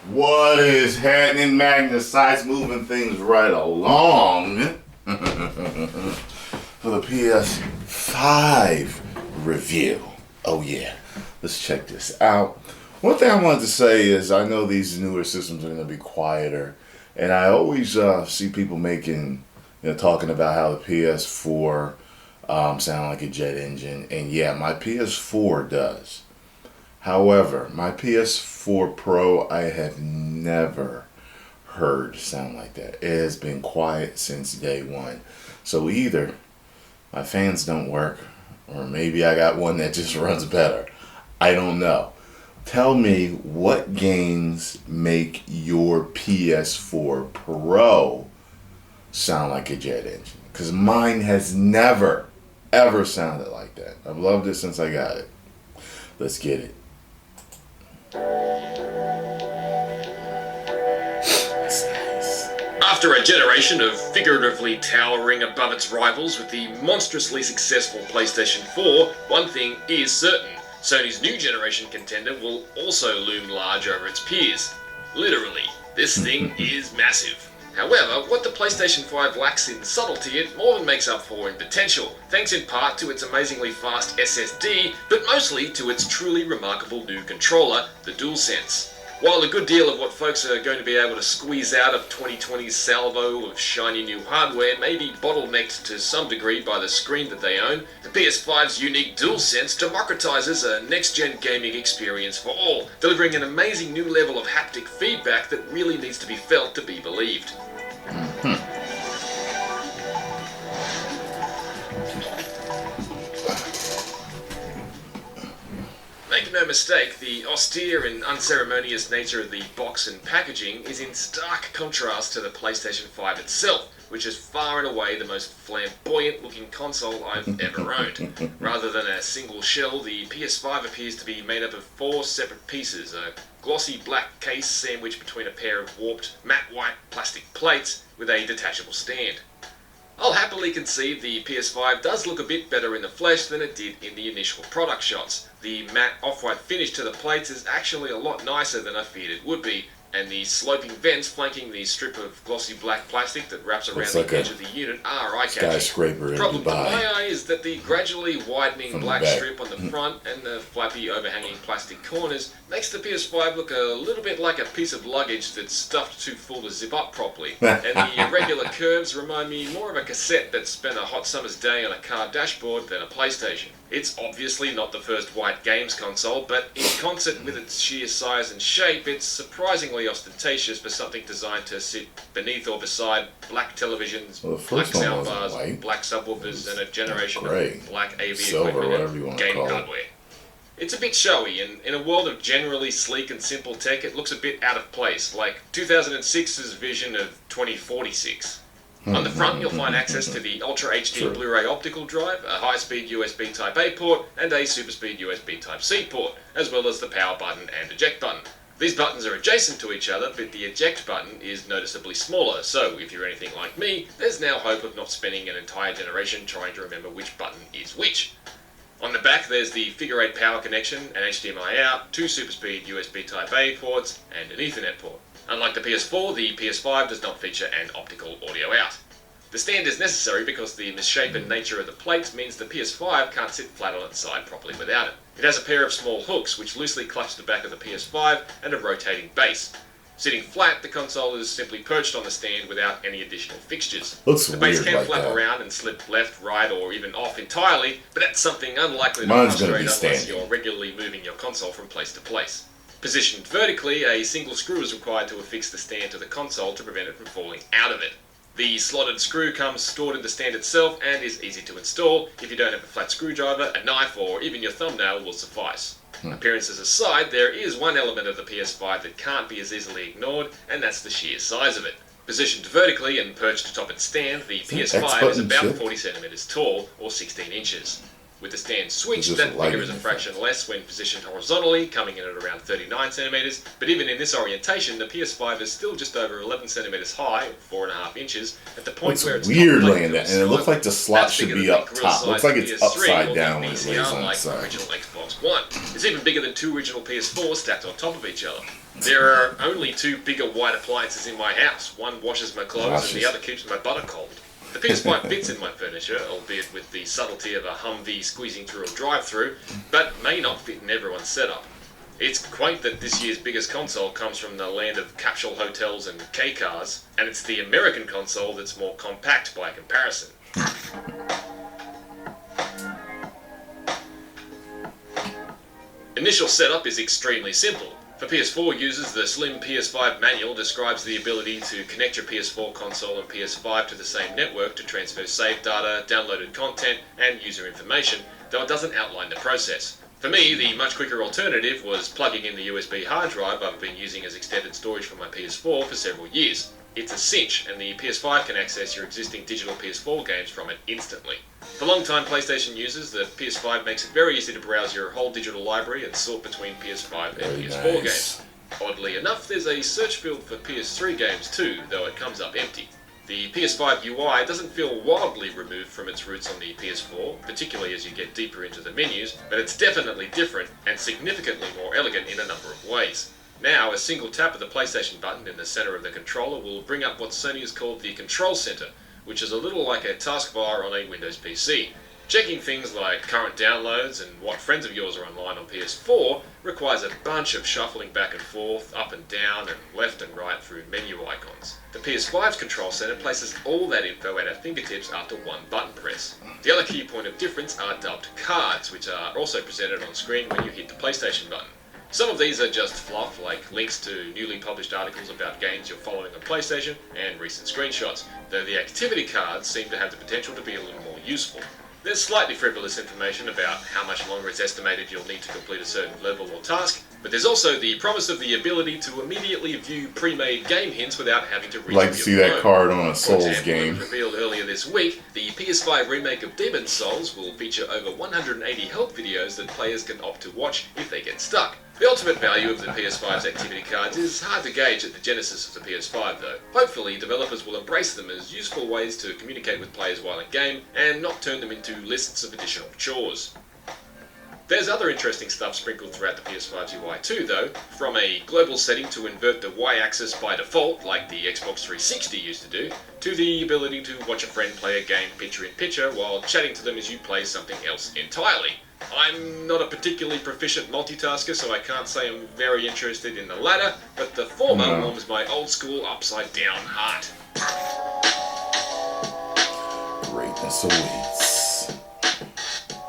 What is happening, Magnus? Size moving things right along for the PS5 review. Oh yeah, let's check this out. One thing I wanted to say is I know these newer systems are going to be quieter, and I always see people talking about how the PS4 sound like a jet engine, and yeah, my PS4 does. However, my PS4 Pro, I have never heard sound like that. It has been quiet since day one. So either my fans don't work, or maybe I got one that just runs better. I don't know. Tell me what games make your PS4 Pro sound like a jet engine. Because mine has never, ever sounded like that. I've loved it since I got it. Let's get it. After a generation of figuratively towering above its rivals with the monstrously successful PlayStation 4, one thing is certain. Sony's new generation contender will also loom large over its peers. Literally, this thing is massive. However, what the PlayStation 5 lacks in subtlety, it more than makes up for in potential, thanks in part to its amazingly fast SSD, but mostly to its truly remarkable new controller, the DualSense. While a good deal of what folks are going to be able to squeeze out of 2020's salvo of shiny new hardware may be bottlenecked to some degree by the screen that they own, the PS5's unique DualSense democratizes a next-gen gaming experience for all, delivering an amazing new level of haptic feedback that really needs to be felt to be believed. Make no mistake, the austere and unceremonious nature of the box and packaging is in stark contrast to the PlayStation 5 itself, which is far and away the most flamboyant looking console I've ever owned. Rather than a single shell, the PS5 appears to be made up of 4 separate pieces, a glossy black case sandwiched between a pair of warped matte white plastic plates with a detachable stand. I'll happily concede the PS5 does look a bit better in the flesh than it did in the initial product shots. The matte off-white finish to the plates is actually a lot nicer than I feared it would be, and the sloping vents flanking the strip of glossy black plastic that wraps around the edge of the unit are eye-catching. Skyscraper The problem to my eye is that the gradually widening black strip on the front and the flappy overhanging plastic corners makes the PS5 look a little bit like a piece of luggage that's stuffed too full to zip up properly, and the irregular curves remind me more of a cassette that spent a hot summer's day on a car dashboard than a PlayStation. It's obviously not the first white games console, but in concert with its sheer size and shape, it's surprisingly ostentatious for something designed to sit beneath or beside black televisions, black soundbars, black subwoofers, and a generation of black AV equipment and gaming hardware. It's a bit showy, and in a world of generally sleek and simple tech, it looks a bit out of place, like 2006's vision of 2046. On the front, you'll find access to the Ultra HD Blu-ray optical drive, a high-speed USB Type-A port, and a super-speed USB Type-C port, as well as the power button and eject button. These buttons are adjacent to each other, but the eject button is noticeably smaller, so if you're anything like me, there's now hope of not spending an entire generation trying to remember which button is which. On the back, there's the figure 8 power connection, an HDMI out, 2 super-speed USB Type-A ports, and an Ethernet port. Unlike the PS4, the PS5 does not feature an optical audio out. The stand is necessary because the misshapen nature of the plates means the PS5 can't sit flat on its side properly without it. It has a pair of small hooks which loosely clutch the back of the PS5 and a rotating base. Sitting flat, the console is simply perched on the stand without any additional fixtures. The base can flap around and slip left, right, or even off entirely, but that's something unlikely to frustrate unless you're regularly moving your console from place to place. Positioned vertically, a single screw is required to affix the stand to the console to prevent it from falling out of it. The slotted screw comes stored in the stand itself and is easy to install. If you don't have a flat screwdriver, a knife, or even your thumbnail will suffice. Appearances aside, there is one element of the PS5 that can't be as easily ignored, and that's the sheer size of it. Positioned vertically and perched atop its stand, the PS5 is about 40 centimeters tall, or 16 inches. With the stand switched, that figure is a fraction less when positioned horizontally, coming in at around 39 centimeters, but even in this orientation, the PS5 is still just over 11 centimeters high, or 4.5 inches, at the point where it's weird laying that, and it looks like the slot should be up top. Looks like it's upside down when it lays on its side. Original Xbox Xbox One. It's even bigger than 2 original PS4s stacked on top of each other. There are only 2 bigger white appliances in my house. One washes my clothes and the other keeps my butter cold. The PS5 fits in my furniture, albeit with the subtlety of a Humvee squeezing through a drive-thru, but may not fit in everyone's setup. It's quaint that this year's biggest console comes from the land of capsule hotels and K-cars, and it's the American console that's more compact by comparison. Initial setup is extremely simple. For PS4 users, the slim PS5 manual describes the ability to connect your PS4 console and PS5 to the same network to transfer saved data, downloaded content, and user information, though it doesn't outline the process. For me, the much quicker alternative was plugging in the USB hard drive I've been using as extended storage for my PS4 for several years. It's a cinch, and the PS5 can access your existing digital PS4 games from it instantly. For long-time PlayStation users, the PS5 makes it very easy to browse your whole digital library and sort between PS5 and PS4 games. Oddly enough, there's a search field for PS3 games too, though it comes up empty. The PS5 UI doesn't feel wildly removed from its roots on the PS4, particularly as you get deeper into the menus, but it's definitely different and significantly more elegant in a number of ways. Now, a single tap of the PlayStation button in the center of the controller will bring up what Sony has called the Control Center, which is a little like a taskbar on a Windows PC. Checking things like current downloads and what friends of yours are online on PS4 requires a bunch of shuffling back and forth, up and down, and left and right through menu icons. The PS5's Control Center places all that info at our fingertips after one button press. The other key point of difference are dubbed cards, which are also presented on screen when you hit the PlayStation button. Some of these are just fluff, like links to newly published articles about games you're following on PlayStation and recent screenshots, though the activity cards seem to have the potential to be a little more useful. There's slightly frivolous information about how much longer it's estimated you'll need to complete a certain level or task, but there's also the promise of the ability to immediately view pre-made game hints without having to reach. Like to see that card on a Souls game. Revealed earlier this week, the PS5 remake of Demon's Souls will feature over 180 help videos that players can opt to watch if they get stuck. The ultimate value of the PS5's activity cards is hard to gauge at the genesis of the PS5 though. Hopefully developers will embrace them as useful ways to communicate with players while in game and not turn them into lists of additional chores. There's other interesting stuff sprinkled throughout the PS5's UI too though, from a global setting to invert the Y-axis by default like the Xbox 360 used to do, to the ability to watch a friend play a game picture-in-picture while chatting to them as you play something else entirely. I'm not a particularly proficient multitasker, so I can't say I'm very interested in the latter, but the former warms my old-school upside-down heart. Greatness awaits.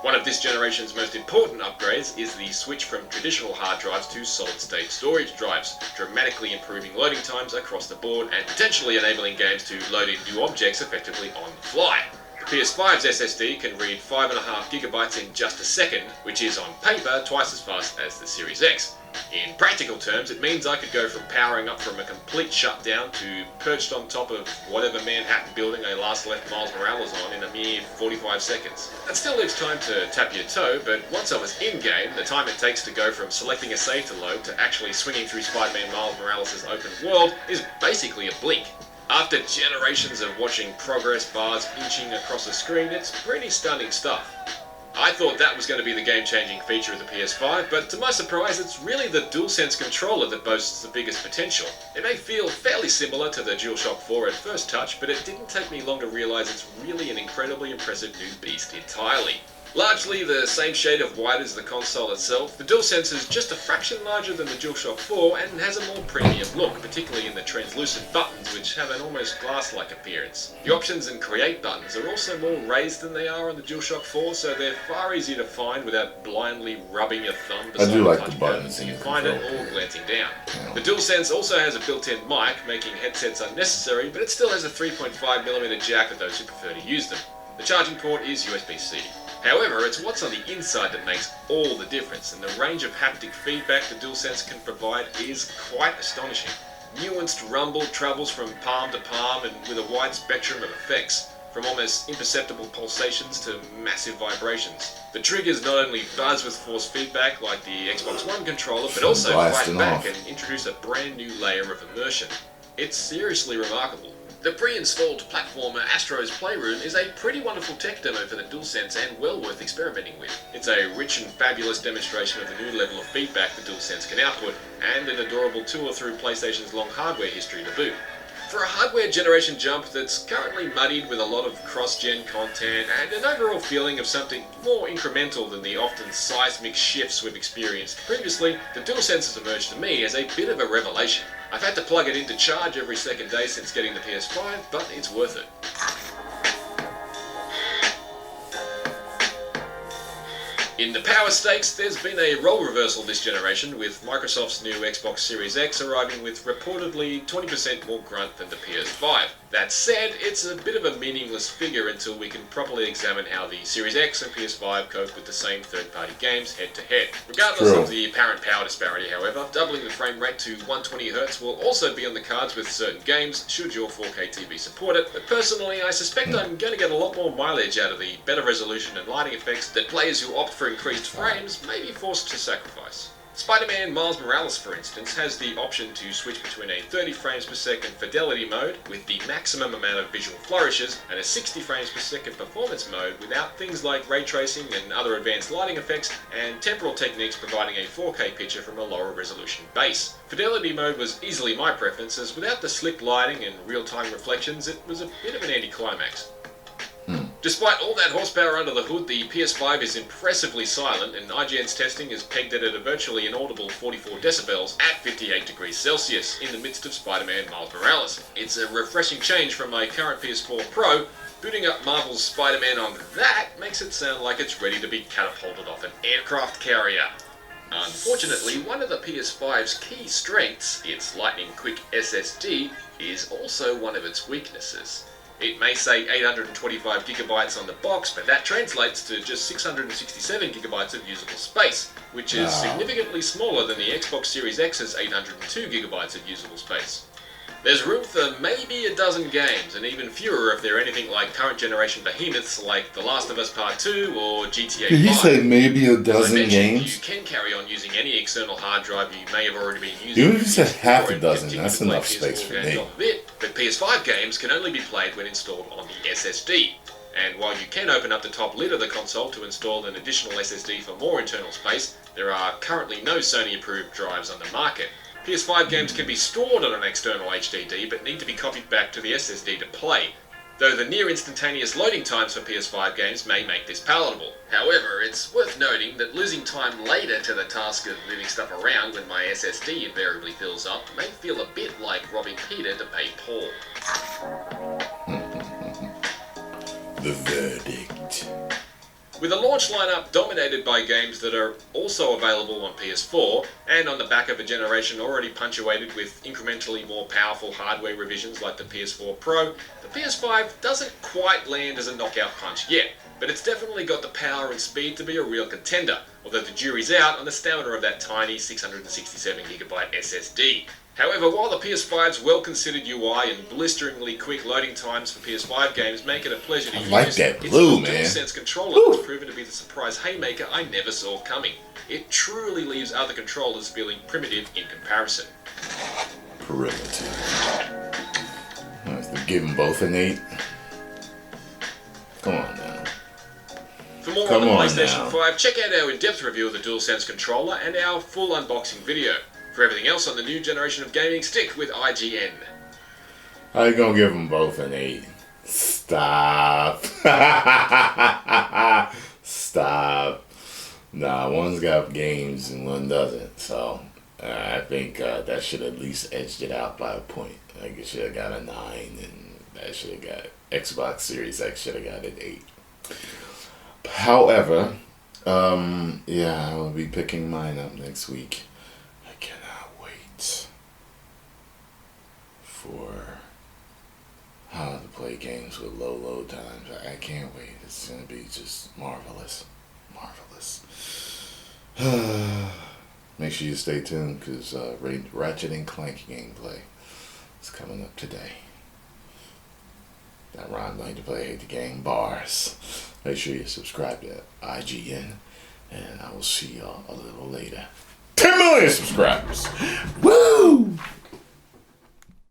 One of this generation's most important upgrades is the switch from traditional hard drives to solid-state storage drives, dramatically improving loading times across the board and potentially enabling games to load in new objects effectively on the fly. The PS5's SSD can read 5.5 gigabytes in just a second, which is on paper twice as fast as the Series X. In practical terms, it means I could go from powering up from a complete shutdown to perched on top of whatever Manhattan building I last left Miles Morales on in a mere 45 seconds. That still leaves time to tap your toe, but once I was in-game, the time it takes to go from selecting a save to load to actually swinging through Spider-Man Miles Morales' open world is basically a blink. After generations of watching progress bars inching across the screen, it's pretty stunning stuff. I thought that was going to be the game-changing feature of the PS5, but to my surprise, it's really the DualSense controller that boasts the biggest potential. It may feel fairly similar to the DualShock 4 at first touch, but it didn't take me long to realise it's really an incredibly impressive new beast entirely. Largely the same shade of white as the console itself, the DualSense is just a fraction larger than the DualShock 4 and has a more premium look, particularly in the translucent buttons which have an almost glass-like appearance. The options and create buttons are also more raised than they are on the DualShock 4, so they're far easier to find without blindly rubbing your thumb beside the touch pad, so you find it all glancing down. The DualSense also has a built-in mic, making headsets unnecessary, but it still has a 3.5mm jack for those who prefer to use them. The charging port is USB-C. However, it's what's on the inside that makes all the difference, and the range of haptic feedback the DualSense can provide is quite astonishing. Nuanced rumble travels from palm to palm and with a wide spectrum of effects, from almost imperceptible pulsations to massive vibrations. The triggers not only buzz with force feedback like the Xbox One controller, but also fight back and introduce a brand new layer of immersion. It's seriously remarkable. The pre-installed platformer Astro's Playroom is a pretty wonderful tech demo for the DualSense and well worth experimenting with. It's a rich and fabulous demonstration of the new level of feedback the DualSense can output, and an adorable tour through PlayStation's long hardware history to boot. For a hardware generation jump that's currently muddied with a lot of cross-gen content and an overall feeling of something more incremental than the often seismic shifts we've experienced previously, the DualSense has emerged to me as a bit of a revelation. I've had to plug it in to charge every second day since getting the PS5, but it's worth it. In the power stakes, there's been a role reversal this generation, with Microsoft's new Xbox Series X arriving with reportedly 20% more grunt than the PS5. That said, it's a bit of a meaningless figure until we can properly examine how the Series X and PS5 cope with the same third-party games head-to-head. Regardless of the apparent power disparity, however, doubling the frame rate to 120Hz will also be on the cards with certain games, should your 4K TV support it, but personally I suspect I'm going to get a lot more mileage out of the better resolution and lighting effects that players who opt for increased frames may be forced to sacrifice. Spider-Man Miles Morales, for instance, has the option to switch between a 30 frames per second fidelity mode with the maximum amount of visual flourishes and a 60 frames per second performance mode without things like ray tracing and other advanced lighting effects and temporal techniques providing a 4K picture from a lower resolution base. Fidelity mode was easily my preference, as without the slick lighting and real-time reflections it was a bit of an anticlimax. Despite all that horsepower under the hood, the PS5 is impressively silent, and IGN's testing has pegged it at a virtually inaudible 44 decibels at 58 degrees Celsius in the midst of Spider-Man Miles Morales. It's a refreshing change from my current PS4 Pro. Booting up Marvel's Spider-Man on that makes it sound like it's ready to be catapulted off an aircraft carrier. Unfortunately, one of the PS5's key strengths, its lightning-quick SSD, is also one of its weaknesses. It may say 825 gigabytes on the box, but that translates to just 667 gigabytes of usable space, which is significantly smaller than the Xbox Series X's 802 gigabytes of usable space. There's room for maybe a dozen games, and even fewer if they're anything like current generation behemoths like The Last of Us Part 2 or GTA 5. Did he say maybe a dozen games? You can carry on using any external hard drive you may have already been using. Even if you said half a dozen, that's enough space for me. But PS5 games can only be played when installed on the SSD. And while you can open up the top lid of the console to install an additional SSD for more internal space, there are currently no Sony-approved drives on the market. PS5 games can be stored on an external HDD, but need to be copied back to the SSD to play, though the near-instantaneous loading times for PS5 games may make this palatable. However, it's worth noting that losing time later to the task of moving stuff around when my SSD invariably fills up may feel a bit like robbing Peter to pay Paul. The verdict. With a launch lineup dominated by games that are also available on PS4, and on the back of a generation already punctuated with incrementally more powerful hardware revisions like the PS4 Pro, the PS5 doesn't quite land as a knockout punch yet, but it's definitely got the power and speed to be a real contender, although the jury's out on the stamina of that tiny 667GB SSD. However, while the PS5's well-considered UI and blisteringly quick loading times for PS5 games make it a pleasure to use, that blue, its DualSense controller has proven to be the surprise haymaker I never saw coming. It truly leaves other controllers feeling primitive in comparison. Primitive. Give them both an 8. Come on now. For more on the PlayStation 5, check out our in-depth review of the DualSense controller and our full unboxing video. For everything else on the new generation of gaming, stick with IGN. How you gonna give them both an 8? Stop. Stop. Nah, one's got games and one doesn't. So I think that should at least edged it out by a point. Like it should have got a 9, and that should have got Xbox Series X should have got an 8. However, yeah, I will be picking mine up next week. I cannot wait for to play games with low load times. I can't wait. It's gonna be just marvelous, marvelous. Make sure you stay tuned because Ratchet and Clank gameplay is coming up today. That Ron going to play Hate the Game bars. Make sure you subscribe to IGN, and I will see y'all a little later. 10 million subscribers! Woo!